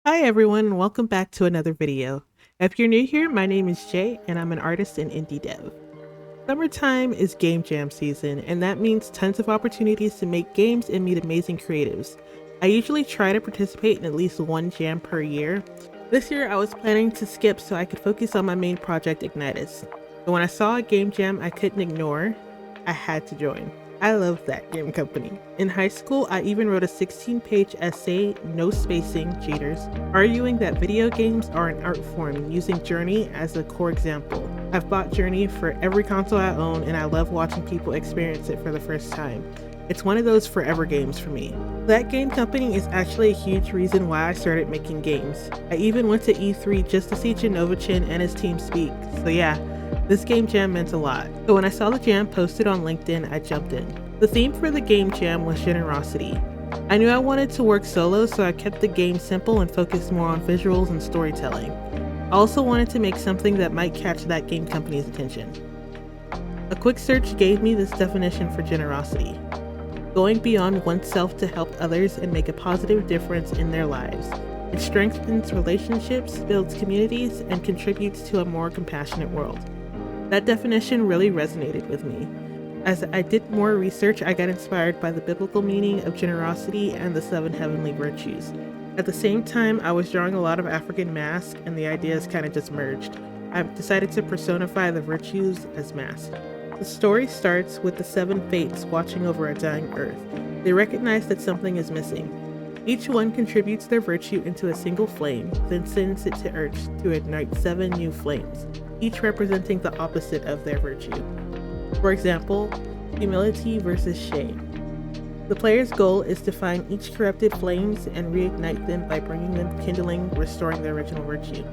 Hi everyone, and welcome back to another video. If you're new here, my name is Jay and I'm an artist in indie dev. Summertime is game jam season, and that means tons of opportunities to make games and meet amazing creatives. I usually try to participate in at least one jam per year. This year I was planning to skip so I could focus on my main project Ignitus. But when I saw a game jam I couldn't ignore, I had to join. I love That Game Company. In high school, I even wrote a 16-page essay, no spacing, cheaters, arguing that video games are an art form using Journey as a core example. I've bought Journey for every console I own, and I love watching people experience it for the first time. It's one of those forever games for me. That Game Company is actually a huge reason why I started making games. I even went to E3 just to see Chin and his team speak, so yeah, this game jam meant a lot. So when I saw the jam posted on LinkedIn, I jumped in. The theme for the game jam was generosity. I knew I wanted to work solo, so I kept the game simple and focused more on visuals and storytelling. I also wanted to make something that might catch That Game Company's attention. A quick search gave me this definition for generosity: going beyond oneself to help others and make a positive difference in their lives. It strengthens relationships, builds communities, and contributes to a more compassionate world. That definition really resonated with me. As I did more research, I got inspired by the biblical meaning of generosity and the 7 heavenly virtues. At the same time, I was drawing a lot of African masks and the ideas kind of just merged. I decided to personify the virtues as masks. The story starts with the 7 fates watching over a dying earth. They recognize that something is missing. Each one contributes their virtue into a single flame, then sends it to Earth to ignite 7 new flames, each representing the opposite of their virtue. For example, humility versus shame. The player's goal is to find each corrupted flames and reignite them by bringing them kindling, restoring their original virtue.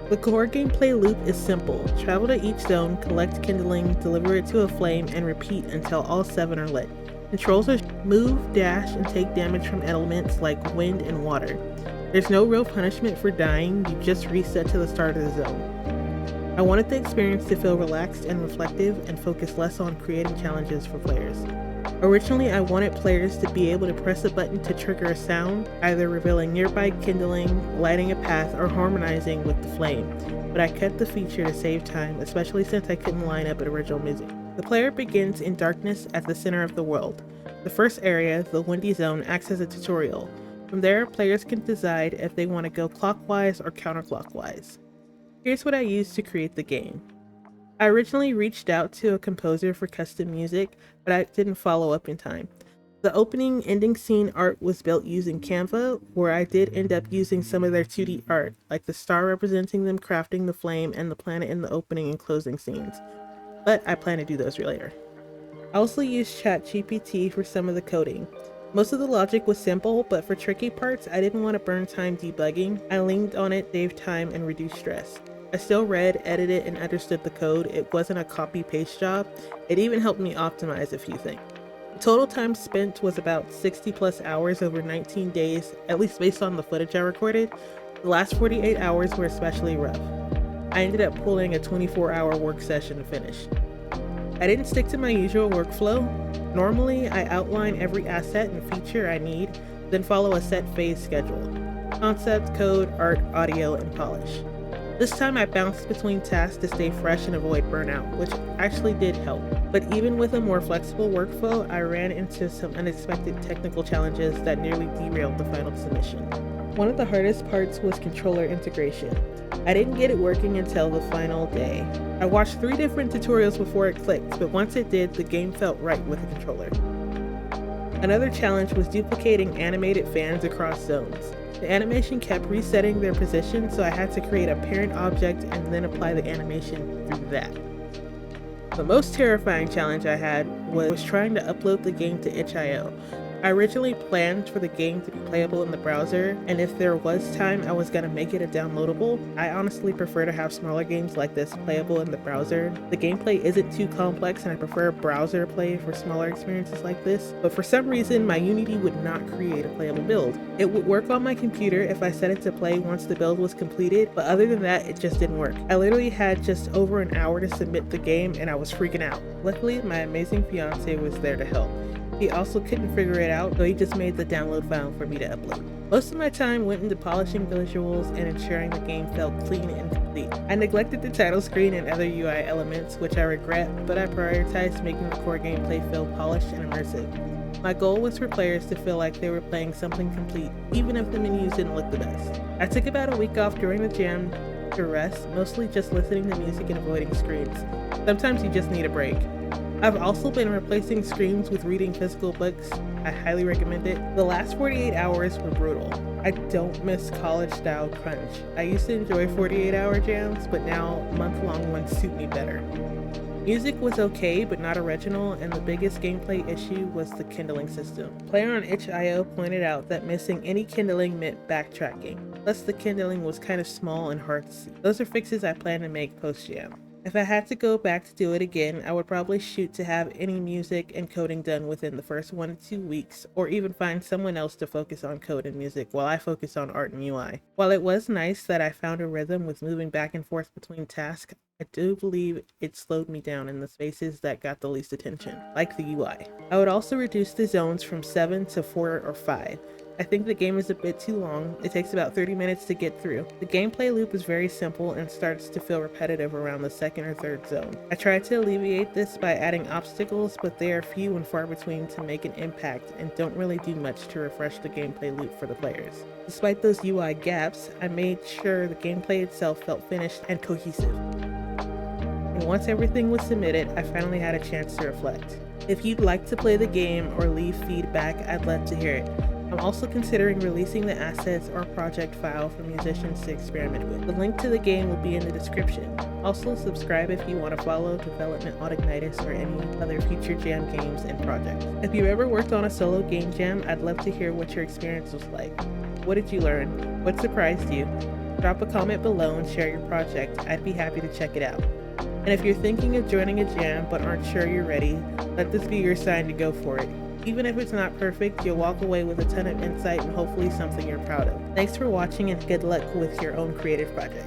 The core gameplay loop is simple. Travel to each zone, collect kindling, deliver it to a flame, and repeat until all 7 are lit. Controls are move, dash, and take damage from elements like wind and water. There's no real punishment for dying, you just reset to the start of the zone. I wanted the experience to feel relaxed and reflective and focus less on creating challenges for players. Originally, I wanted players to be able to press a button to trigger a sound, either revealing nearby kindling, lighting a path, or harmonizing with the flame, but I kept the feature to save time, especially since I couldn't line up original music. The player begins in darkness at the center of the world. The first area, the windy zone, acts as a tutorial. From there, players can decide if they want to go clockwise or counterclockwise. Here's what I used to create the game. I originally reached out to a composer for custom music, but I didn't follow up in time. The opening ending scene art was built using Canva, where I did end up using some of their 2D art, like the star representing them crafting the flame and the planet in the opening and closing scenes. But I plan to do those later. I also used ChatGPT for some of the coding. Most of the logic was simple, but for tricky parts, I didn't want to burn time debugging. I leaned on it, saved time, and reduced stress. I still read, edited, and understood the code. It wasn't a copy-paste job. It even helped me optimize a few things. The total time spent was about 60 plus hours over 19 days, at least based on the footage I recorded. The last 48 hours were especially rough. I ended up pulling a 24-hour work session to finish. I didn't stick to my usual workflow. Normally, I outline every asset and feature I need, then follow a set phase schedule: concept, code, art, audio, and polish. This time I bounced between tasks to stay fresh and avoid burnout, which actually did help. But even with a more flexible workflow, I ran into some unexpected technical challenges that nearly derailed the final submission. One of the hardest parts was controller integration. I didn't get it working until the final day. I watched 3 different tutorials before it clicked, but once it did, the game felt right with the controller. Another challenge was duplicating animated fans across zones. The animation kept resetting their position, so I had to create a parent object and then apply the animation through that. The most terrifying challenge I had was trying to upload the game to itch.io. I originally planned for the game to be playable in the browser, and if there was time, I was going to make it a downloadable. I honestly prefer to have smaller games like this playable in the browser. The gameplay isn't too complex, and I prefer browser play for smaller experiences like this, but for some reason, my Unity would not create a playable build. It would work on my computer if I set it to play once the build was completed, but other than that, it just didn't work. I literally had just over an hour to submit the game, and I was freaking out. Luckily, my amazing fiance was there to help. He also couldn't figure it out, so he just made the download file for me to upload. Most of my time went into polishing visuals and ensuring the game felt clean and complete. I neglected the title screen and other UI elements, which I regret, but I prioritized making the core gameplay feel polished and immersive. My goal was for players to feel like they were playing something complete, even if the menus didn't look the best. I took about a week off during the jam to rest, mostly just listening to music and avoiding screens. Sometimes you just need a break. I've also been replacing screens with reading physical books. I highly recommend it. The last 48 hours were brutal. I don't miss college-style crunch. I used to enjoy 48-hour jams, but now month-long ones suit me better. Music was okay, but not original, and the biggest gameplay issue was the kindling system. Player on itch.io pointed out that missing any kindling meant backtracking, plus the kindling was kind of small and hard to see. Those are fixes I plan to make post-jam. If I had to go back to do it again, I would probably shoot to have any music and coding done within the first 1 to 2 weeks, or even find someone else to focus on code and music while I focus on art and UI. While it was nice that I found a rhythm with moving back and forth between tasks, I do believe it slowed me down in the spaces that got the least attention, like the UI. I would also reduce the zones from 7 to 4 or 5. I think the game is a bit too long. It takes about 30 minutes to get through. The gameplay loop is very simple and starts to feel repetitive around the second or third zone. I tried to alleviate this by adding obstacles, but they are few and far between to make an impact and don't really do much to refresh the gameplay loop for the players. Despite those UI gaps, I made sure the gameplay itself felt finished and cohesive. And once everything was submitted, I finally had a chance to reflect. If you'd like to play the game or leave feedback, I'd love to hear it. I'm also considering releasing the assets or project file for musicians to experiment with. The link to the game will be in the description. Also, subscribe if you want to follow Development Autognitus or any other future jam games and projects. If you've ever worked on a solo game jam, I'd love to hear what your experience was like. What did you learn? What surprised you? Drop a comment below and share your project. I'd be happy to check it out. And if you're thinking of joining a jam but aren't sure you're ready, let this be your sign to go for it. Even if it's not perfect, you'll walk away with a ton of insight and hopefully something you're proud of. Thanks for watching and good luck with your own creative project.